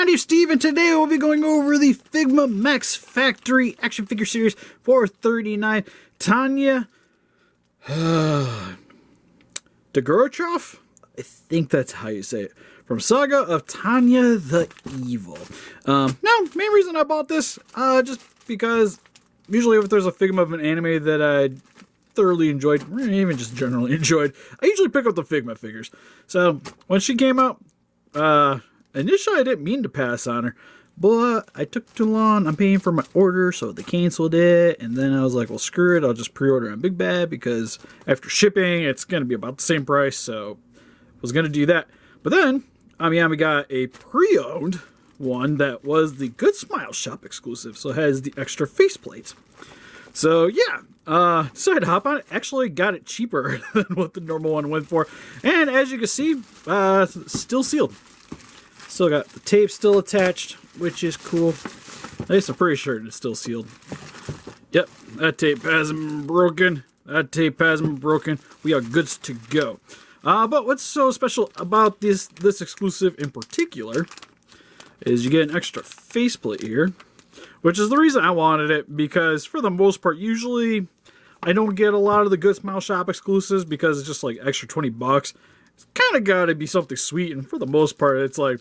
name's Steve, and today we'll be going over the Figma Max Factory action figure series 439 Tanya Degurechaff. I think that's how you say it. From Saga of Tanya the Evil. Now, main reason I bought this, just because usually if there's a Figma of an anime that I thoroughly enjoyed, or even just generally enjoyed, I usually pick up the Figma figures. So when she came out, initially I didn't mean to pass on her, but I took too long. I'm paying for my order, so they canceled it, and then I was like, well, screw it, I'll just pre-order on Big Bad, because after shipping, it's going to be about the same price, so I was going to do that. But then, Amiyami got a pre-owned one that was the Goodsmile shop exclusive, so it has the extra faceplates. So yeah, decided to hop on it. Actually got it cheaper than what the normal one went for. And as you can see, still sealed. Still got the tape still attached, which is cool. At least I'm pretty sure it's still sealed. Yep, that tape hasn't been broken. That tape hasn't been broken. We are good to go. But what's so special about this exclusive in particular is you get an extra faceplate here, which is the reason I wanted it, because for the most part, usually I don't get a lot of the Goodsmile shop exclusives because it's just like extra 20 bucks. It's kind of got to be something sweet, and for the most part, it's like,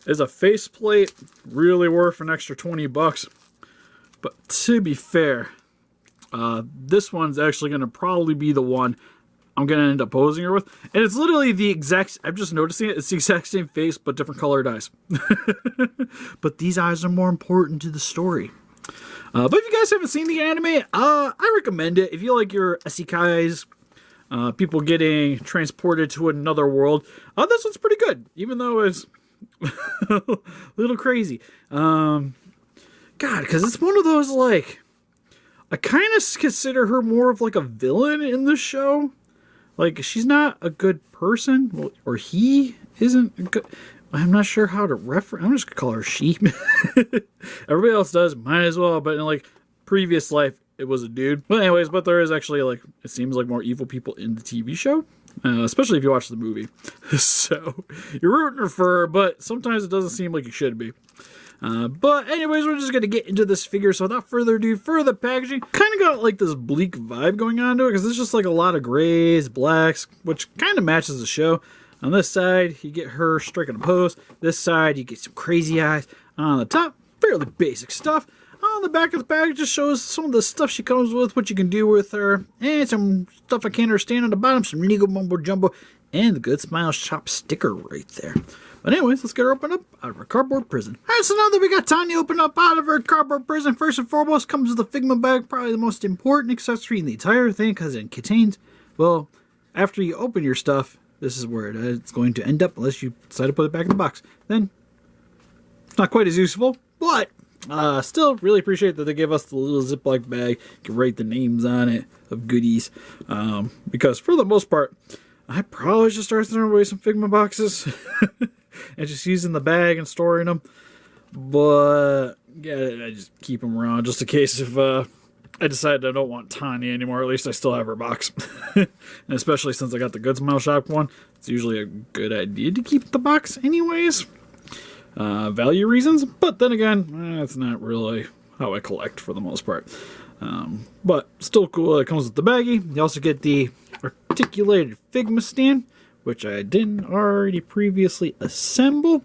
is a faceplate really worth an extra 20 bucks? But to be fair, this one's actually going to probably be the one I'm going to end up posing her with. And it's literally the exact, I'm just noticing it, it's the exact same face, but different colored eyes. But these eyes are more important to the story. But if you guys haven't seen the anime, I recommend it. If you like your isekais, people getting transported to another world, this one's pretty good, even though it's a little crazy. God, because it's one of those, like, I kind of consider her more of like a villain in the show. Like, she's not a good person, or he isn't a good, I'm not sure how to refer, I'm just gonna call her she. Everybody else does, might as well, but in like previous life, it was a dude. But anyways, but there is actually, like, it seems like more evil people in the TV show, especially if you watch the movie. So, you're rooting for her, but sometimes it doesn't seem like you should be. But anyways, we're just going to get into this figure, so without further ado, for the packaging, kind of got like this bleak vibe going on to it, because there's just like a lot of grays, blacks, which kind of matches the show. On this side, you get her striking a pose. This side, you get some crazy eyes. On the top, fairly basic stuff. On the back of the package, just shows some of the stuff she comes with, what you can do with her, and some stuff I can't understand on the bottom, some legal mumbo jumbo, and the Goodsmile shop sticker right there. But anyways, let's get her opened up out of her cardboard prison. Alright, so now that we got Tanya opened up out of her cardboard prison, first and foremost comes with the Figma bag, probably the most important accessory in the entire thing, because it contains, well, after you open your stuff, this is where it's going to end up, unless you decide to put it back in the box. Then, it's not quite as useful, but still really appreciate that they give us the little Ziploc bag. You can write the names on it of goodies, because for the most part, I probably should start throwing away some Figma boxes and just using the bag and storing them. But yeah, I just keep them around just in case if I decide I don't want Tanya anymore. At least I still have her box. And especially since I got the Goodsmile shop one, it's usually a good idea to keep the box anyways. Value reasons, but then again, that's not really how I collect for the most part. But still cool. It comes with the baggie. You also get the articulated Figma stand, which I didn't already previously assemble.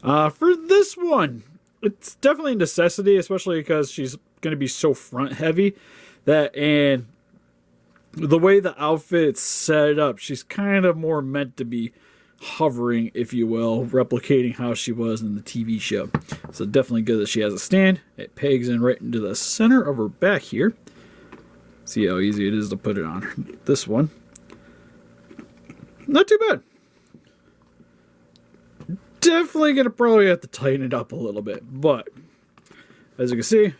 For this one, it's definitely a necessity, especially because she's going to be so front heavy that, and the way the outfit's set up, she's kind of more meant to be hovering, if you will, replicating how she was in the TV show. So definitely good that she has a stand. It pegs in right into the center of her back here. See how easy it is to put it on this one. Not too bad. Definitely gonna probably have to tighten it up a little bit, but as you can see,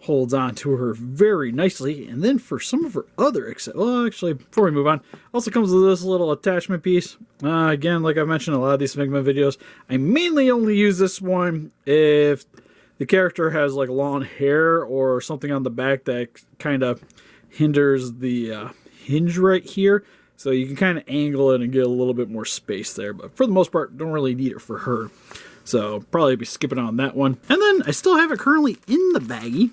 holds on to her very nicely. And then for some of her other, well, actually, before we move on, also comes with this little attachment piece. Again, like I mentioned in a lot of these Figma videos, I mainly only use this one if the character has like long hair or something on the back that kind of hinders the hinge right here. So you can kind of angle it and get a little bit more space there. But for the most part, don't really need it for her. So probably be skipping on that one. And then I still have it currently in the baggie,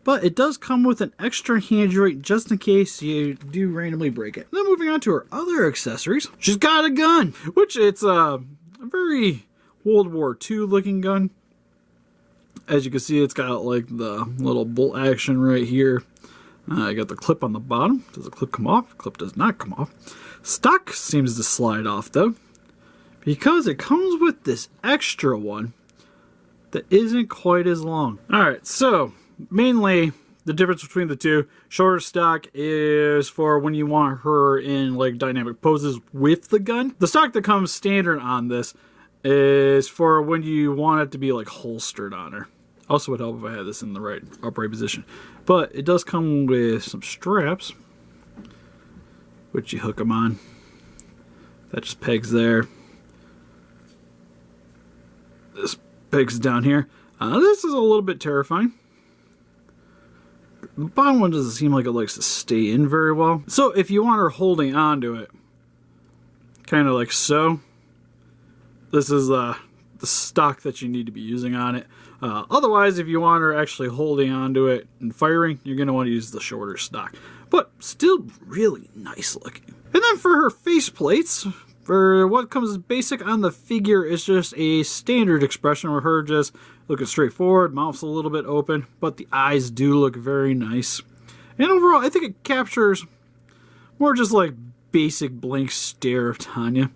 but it does come with an extra hand joint just in case you do randomly break it. Then moving on to her other accessories, she's got a gun, which it's a very World War II looking gun. As you can see, it's got like the little bolt action right here. I got the clip on the bottom. Does the clip come off? Clip does not come off. Stock seems to slide off though, because it comes with this extra one that isn't quite as long. Alright, so mainly the difference between the two, shorter stock is for when you want her in like dynamic poses with the gun. The stock that comes standard on this is for when you want it to be like holstered on her. Also would help if I had this in the right upright position. But it does come with some straps, which you hook them on. That just pegs there. This pegs down here. This is a little bit terrifying. The bottom one doesn't seem like it likes to stay in very well. So if you want her holding onto it, kind of like so, this is the stock that you need to be using on it. Otherwise, if you want her actually holding onto it and firing, you're going to want to use the shorter stock. But still really nice looking. And then for her faceplates, for what comes basic on the figure is just a standard expression where her just looking straight forward, mouth's a little bit open, but the eyes do look very nice. And overall, I think it captures more just like basic blank stare of Tanya.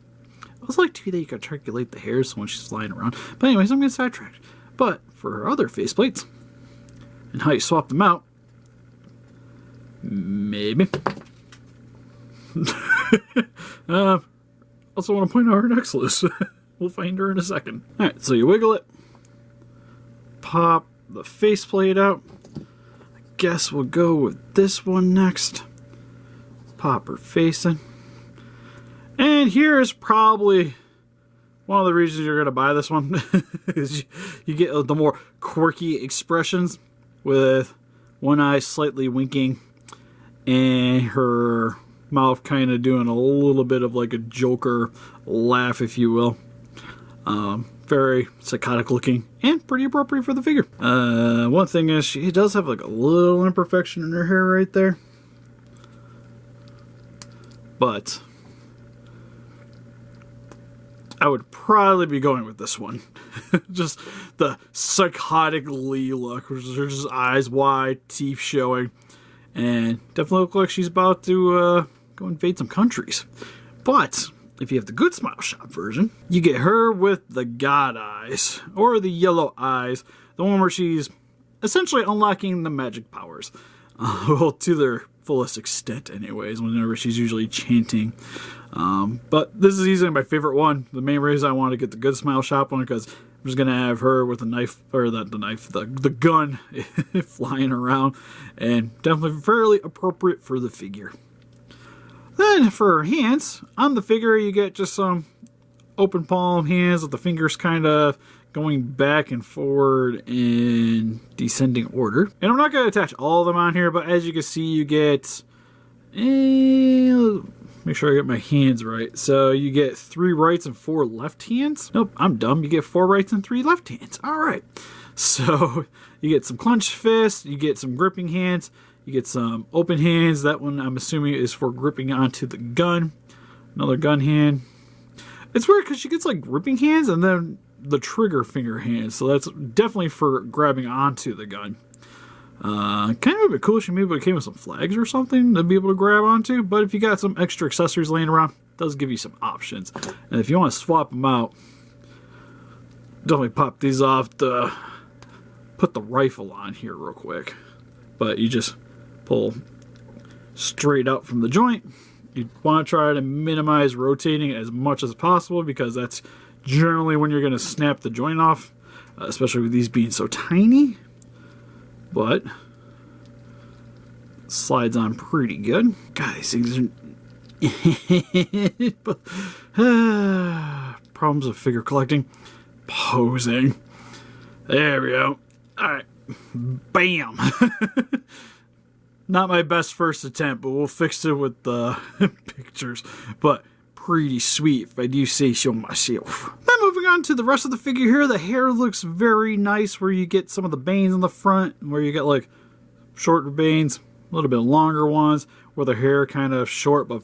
I was like too that you could articulate the hairs when she's flying around. But anyways, I'm getting sidetracked. But for her other faceplates and how you swap them out, maybe. Also want to point out her neck's loose. We'll find her in a second. Alright, so you wiggle it, pop the faceplate out. I guess we'll go with this one next. Pop her face in. And here is probably one of the reasons you're going to buy this one. Is you get the more quirky expressions with one eye slightly winking and her mouth kind of doing a little bit of like a Joker laugh, if you will. Very psychotic looking and pretty appropriate for the figure. One thing is she does have like a little imperfection in her hair right there. But I would probably be going with this one. Just the psychotic Lee look, which is just eyes wide, teeth showing, and definitely look like she's about to go invade some countries. But if you have the Goodsmile shop version, you get her with the God eyes, or the yellow eyes, the one where she's essentially unlocking the magic powers. Well, to their fullest extent anyways, whenever she's usually chanting. But this is easily my favorite one. The main reason I want to get the Goodsmile shop one because I'm just going to have her with the knife, or the gun flying around, and definitely fairly appropriate for the figure. Then for her hands, on the figure you get just some open palm hands with the fingers kind of going back and forward in descending order. And I'm not going to attach all of them on here, but as you can see, you get, make sure I get my hands right. So you get 3 rights and 4 left hands. Nope, I'm dumb. You get 4 rights and 3 left hands. All right. So you get some clenched fists, you get some gripping hands, you get some open hands. That one I'm assuming is for gripping onto the gun. Another gun hand. It's weird because she gets like gripping hands and then the trigger finger hands. So that's definitely for grabbing onto the gun. Kind of a bit cool. She maybe came with some flags or something to be able to grab onto. But if you got some extra accessories laying around, it does give you some options. And if you want to swap them out, definitely pop these off to put the rifle on here real quick. But you just pull straight out from the joint. You want to try to minimize rotating as much as possible because that's generally when you're going to snap the joint off, especially with these being so tiny. But slides on pretty good. God, these things are problems of figure collecting. Posing. There we go. Alright. Bam! Not my best first attempt, but we'll fix it with the pictures. But pretty sweet, if I do say so myself. Then moving moving on to the rest of the figure here, the hair looks very nice where you get some of the bangs in the front, where you get like shorter bangs, a little bit longer ones, where the hair kind of short but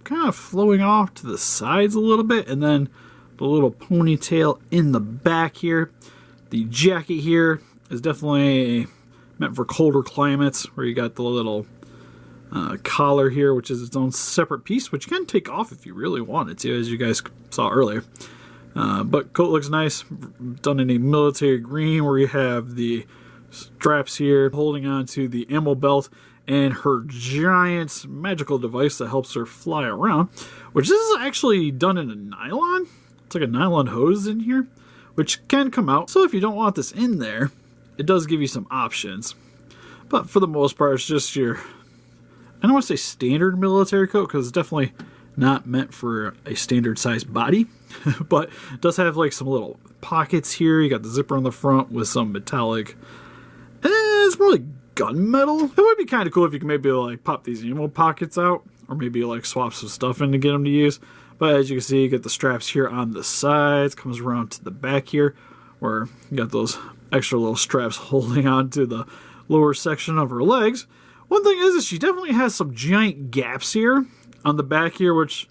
kind of flowing off to the sides a little bit, and then the little ponytail in the back here. The jacket here is definitely meant for colder climates, where you got the little collar here, which is its own separate piece, which you can take off if you really wanted to, as you guys saw earlier. But coat looks nice, done in a military green, where you have the straps here holding on to the ammo belt and her giant magical device that helps her fly around, which this is actually done in a nylon. It's like a nylon hose in here, which can come out. So if you don't want this in there, it does give you some options. But for the most part, it's just your, I don't want to say standard military coat, because it's definitely not meant for a standard sized body. But it does have like some little pockets here. You got the zipper on the front with some metallic, it's more like gunmetal. It would be kind of cool if you could maybe like pop these ammo pockets out, or maybe like swap some stuff in to get them to use. But as you can see, you get the straps here on the sides, comes around to the back here, where you got those extra little straps holding on to the lower section of her legs. One thing is she definitely has some giant gaps here on the back here, which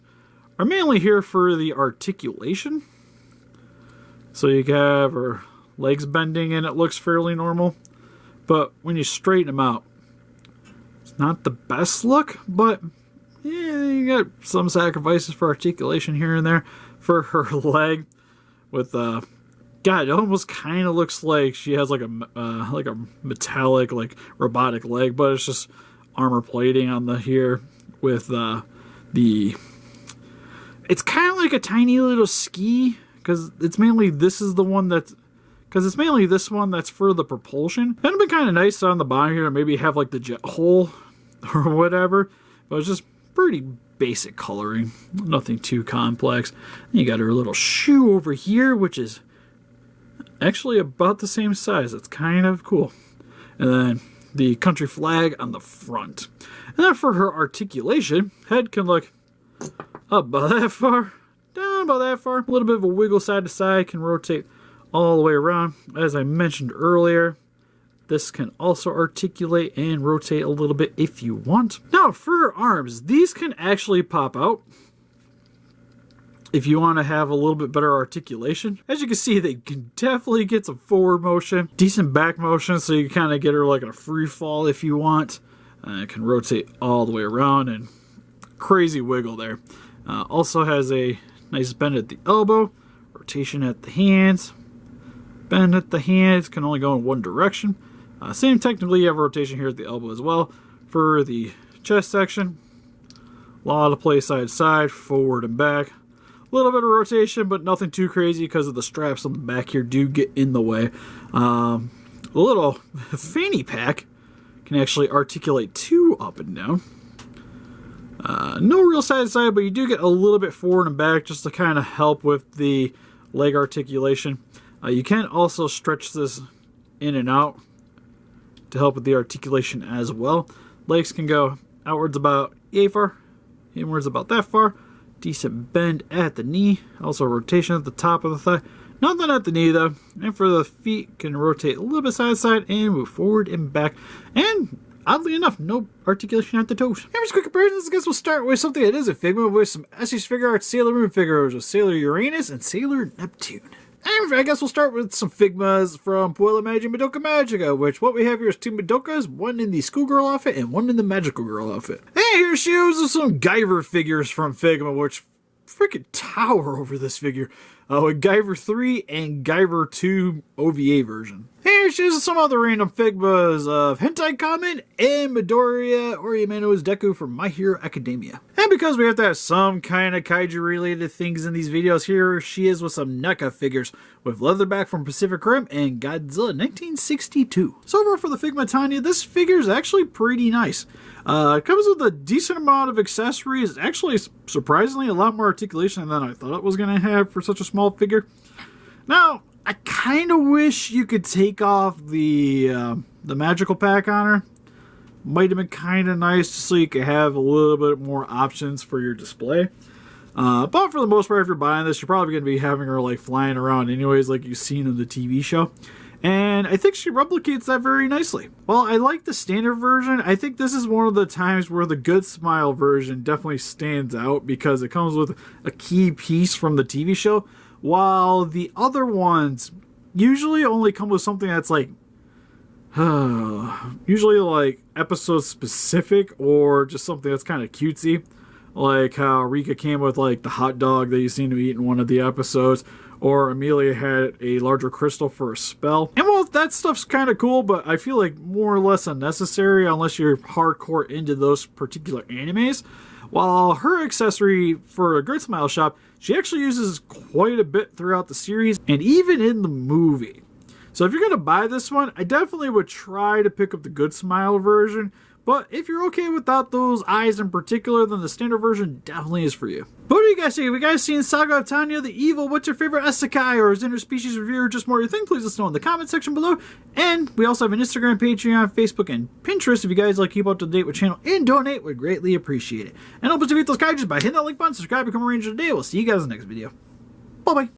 are mainly here for the articulation. So you have her legs bending and it looks fairly normal. But when you straighten them out, it's not the best look, but yeah, you got some sacrifices for articulation here and there for her leg. With God, it almost kind of looks like she has like a metallic, like robotic leg, but it's just armor plating on the here with it's kind of like a tiny little ski, because it's mainly this one that's for the propulsion. It'd be kind of nice on the bottom here to maybe have like the jet hole or whatever, but it's just pretty basic coloring, nothing too complex. You got her little shoe over here, which is actually about the same size. It's kind of cool. And then the country flag on the front. And then for her articulation, head can look up about that far, down about that far, a little bit of a wiggle side to side, can rotate all the way around. As I mentioned earlier, this can also articulate and rotate a little bit if you want. Now for her arms, these can actually pop out if you want to have a little bit better articulation. As you can see, they can definitely get some forward motion, decent back motion, so you kind of get her like in a free fall if you want. It can rotate all the way around, and crazy wiggle there. Also has a nice bend at the elbow, rotation at the hands, bend at the hands, can only go in one direction. Same technically, you have rotation here at the elbow as well. For the chest section, a lot of play side to side, forward and back. A little bit of rotation, but nothing too crazy because of the straps on the back here do get in the way. A little fanny pack can actually articulate two up and down. No real side to side, but you do get a little bit forward and back just to kind of help with the leg articulation. You can also stretch this in and out to help with the articulation as well. Legs can go outwards about yay far, inwards about that far. Decent bend at the knee. Also rotation at the top of the thigh. Nothing at the knee though. And for the feet, can rotate a little bit side to side and move forward and back. And oddly enough, no articulation at the toes. And for quick comparisons, I guess we'll start with something that is a Figma with some Estes Figure Arts Sailor Moon figures with Sailor Uranus and Sailor Neptune. And I guess we'll start with some Figmas from Puella Magi Madoka Magica, which what we have here is two Madokas, one in the schoolgirl outfit and one in the magical girl outfit. And here she is some Guyver figures from Figma, which freaking tower over this figure. With Guyver 3 and Guyver 2 OVA version. Here she is some other random Figmas of Hentai Kamen and Midoriya Oriamano's Deku from My Hero Academia. And because we have to have some kind of kaiju related things in these videos, here she is with some NECA figures with Leatherback from Pacific Rim and Godzilla 1962. So overall for the Figma Tanya, this figure is actually pretty nice. It comes with a decent amount of accessories, actually surprisingly a lot more articulation than I thought it was going to have for such a small figure. Now, I kind of wish you could take off the magical pack on her. Might have been kind of nice just so you could have a little bit more options for your display. But for the most part, if you're buying this, you're probably going to be having her like flying around anyways, like you've seen in the TV show. And I think she replicates that very nicely. While I like the standard version, I think this is one of the times where the Goodsmile version definitely stands out because it comes with a key piece from the TV show, while the other ones usually only come with something that's like usually like episode specific or just something that's kind of cutesy, like how Rika came with like the hot dog that you seen him eat in one of the episodes, or Amelia had a larger crystal for a spell. And well, that stuff's kind of cool, but I feel like more or less unnecessary unless you're hardcore into those particular animes. While her accessory for a Goodsmile shop, she actually uses quite a bit throughout the series and even in the movie. So if you're going to buy this one, I definitely would try to pick up the Goodsmile version. But if you're okay without those eyes in particular, then the standard version definitely is for you. But what do you guys think? Have you guys seen Saga of Tanya the Evil? What's your favorite isekai or is interspecies review or just more your thing? Please let us know in the comment section below. And we also have an Instagram, Patreon, Facebook, and Pinterest. If you guys like keep up to date with the channel and donate, we'd greatly appreciate it. And help us defeat those kaijus by hitting that like button, subscribe, become a ranger today. We'll see you guys in the next video. Bye-bye.